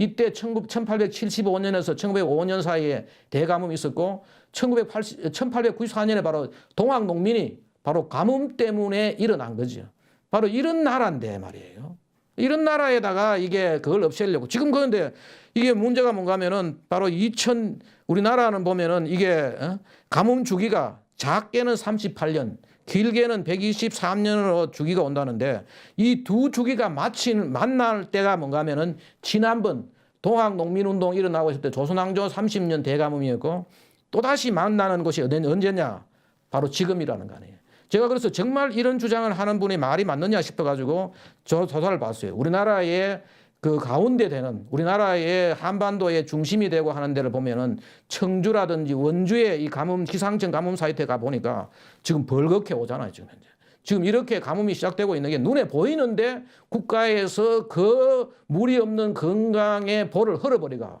이때 1875년에서 1905년 사이에 대가뭄이 있었고 1894년에 바로 동학 농민이 바로 가뭄 때문에 일어난 거죠. 바로 이런 나라인데 말이에요. 이런 나라에다가 이게 그걸 없애려고 지금 그런데 이게 문제가 뭔가 하면은 바로 우리나라는 보면은 이게 가뭄 주기가 작게는 38년 길게는 123년으로 주기가 온다는데 이 두 주기가 만날 때가 뭔가 하면은 지난번 동학농민운동 일어나고 있을 때 조선왕조 30년 대가뭄이었고 또다시 만나는 것이 언제냐? 바로 지금이라는 거 아니에요. 제가 그래서 정말 이런 주장을 하는 분이 말이 맞느냐 싶어가지고 저 조사를 봤어요. 우리나라의 그 가운데 되는 우리나라의 한반도의 중심이 되고 하는 데를 보면은 청주라든지 원주의 이 가뭄, 기상청 가뭄 사이트에 가 보니까 지금 벌겋게 오잖아요, 지금 현재. 지금 이렇게 가뭄이 시작되고 있는 게 눈에 보이는데 국가에서 그 무리 없는 건강의 볼을 헐어버리가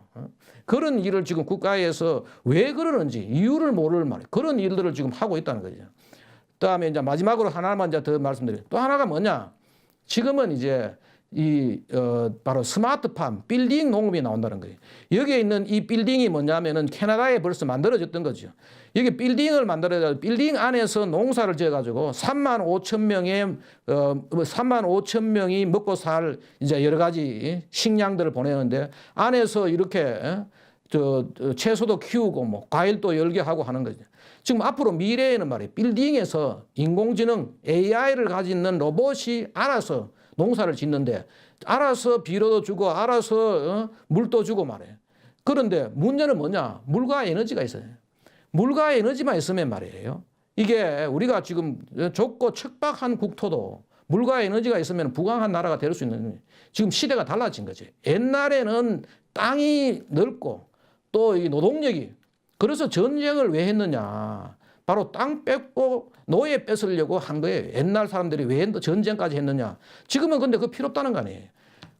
그런 일을 지금 국가에서 왜 그러는지 이유를 모를 말이에요. 그런 일들을 지금 하고 있다는 거죠. 그다음에 이제 마지막으로 하나만 이제 더 말씀드려요. 또 하나가 뭐냐? 지금은 이제 바로 스마트팜, 빌딩 농업이 나온다는 거예요. 여기에 있는 이 빌딩이 뭐냐면은 캐나다에 벌써 만들어졌던 거죠. 여기 빌딩을 만들어야 빌딩 안에서 농사를 지어가지고 3만 5천 명의 3만 5천 명이 먹고 살 이제 여러 가지 식량들을 보내는데 안에서 이렇게 채소도 키우고 뭐 과일도 열개하고 하는 거죠. 지금 앞으로 미래에는 말이에요. 빌딩에서 인공지능 AI를 가지는 로봇이 알아서 농사를 짓는데 알아서 비료도 주고 알아서 물도 주고 말이에요. 그런데 문제는 뭐냐? 물과 에너지가 있어요. 물과 에너지만 있으면 말이에요. 이게 우리가 지금 좁고 척박한 국토도 물과 에너지가 있으면 부강한 나라가 될 수 있는 지금 시대가 달라진 거지. 옛날에는 땅이 넓고 또 이 노동력이 그래서 전쟁을 왜 했느냐. 바로 땅 뺏고 노예 뺏으려고 한 거예요. 옛날 사람들이 왜 전쟁까지 했느냐. 지금은 근데 그 필요 없다는 거 아니에요.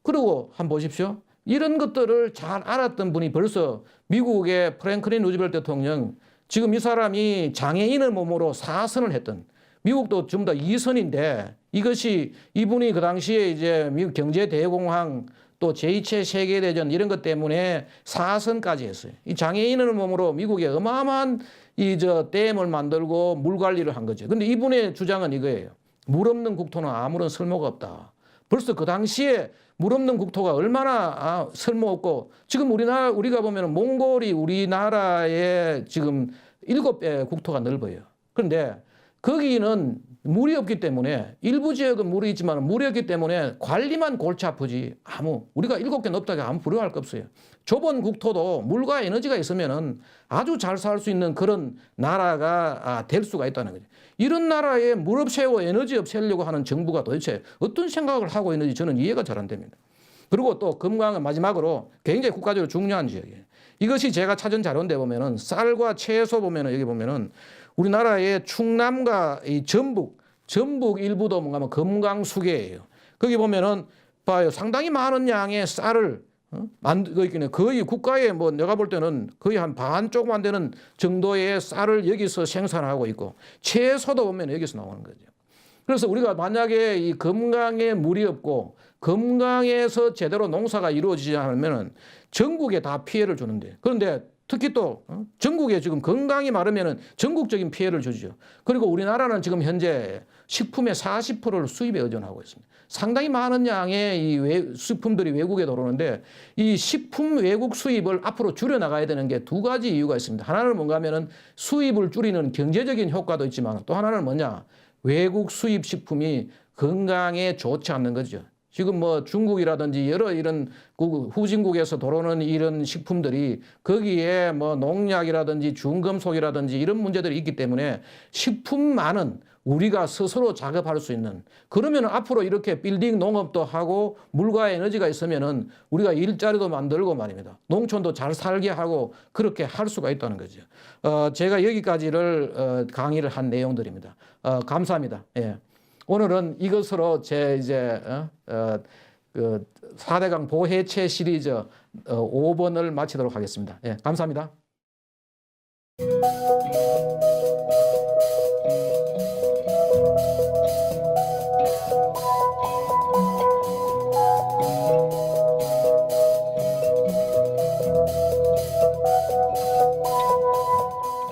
그리고 한번 보십시오. 이런 것들을 잘 알았던 분이 벌써 미국의 프랭클린 루즈벨트 대통령 지금 이 사람이 장애인의 몸으로 4선을 했던 미국도 전부 다 2선인데 이것이 이분이 그 당시에 이제 미국 경제대공황 또 제2차 세계대전 이런 것 때문에 4선까지 했어요. 이 장애인의 몸으로 미국에 어마어마한 댐을 만들고 물 관리를 한 거죠. 근데 이분의 주장은 이거예요. 물 없는 국토는 아무런 쓸모가 없다. 벌써 그 당시에 물 없는 국토가 얼마나 쓸모없고 지금 우리가 보면 몽골이 우리나라의 지금 7배 국토가 넓어요. 그런데 거기는 물이 없기 때문에 일부 지역은 물이 있지만 물이 없기 때문에 관리만 골치 아프지 우리가 7개 넓다고 아무 부러워할 거 없어요. 좁은 국토도 물과 에너지가 있으면은 아주 잘 살 수 있는 그런 나라가 될 수가 있다는 거죠. 이런 나라에 물 없애고 에너지 없애려고 하는 정부가 도대체 어떤 생각을 하고 있는지 저는 이해가 잘 안 됩니다. 그리고 또 금강은 마지막으로 굉장히 국가적으로 중요한 지역이에요. 이것이 제가 찾은 자료인데 보면은 쌀과 채소 보면은 여기 보면은 우리나라의 충남과 이 전북 일부도 뭔가 뭐 금강수계예요. 거기 보면은 봐요. 상당히 많은 양의 쌀을 만들고 있기는 거의 국가에 뭐 내가 볼 때는 거의 한 반 조금 되는 정도의 쌀을 여기서 생산하고 있고 채소도 보면 여기서 나오는 거죠. 그래서 우리가 만약에 이 금강에 물이 없고 금강에서 제대로 농사가 이루어지지 않으면 전국에 다 피해를 주는데 그런데 특히 또 전국에 지금 건강이 마르면 전국적인 피해를 주죠. 그리고 우리나라는 지금 현재 식품의 40%를 수입에 의존하고 있습니다. 상당히 많은 양의 이 식품들이 외국에 들어오는데 이 식품 외국 수입을 앞으로 줄여나가야 되는 게 두 가지 이유가 있습니다. 하나는 뭔가 하면은 수입을 줄이는 경제적인 효과도 있지만 또 하나는 뭐냐. 외국 수입 식품이 건강에 좋지 않는 거죠. 지금 뭐 중국이라든지 여러 이런 후진국에서 들어오는 이런 식품들이 거기에 뭐 농약이라든지 중금속이라든지 이런 문제들이 있기 때문에 식품만은 우리가 스스로 작업할 수 있는 그러면 앞으로 이렇게 빌딩 농업도 하고 물과 에너지가 있으면은 우리가 일자리도 만들고 말입니다. 농촌도 잘 살게 하고 그렇게 할 수가 있다는 거죠. 제가 여기까지를 강의를 한 내용들입니다. 감사합니다. 예. 오늘은 이것으로 제 이제 그 4대강 보해체 시리즈 5번을 마치도록 하겠습니다. 예, 감사합니다.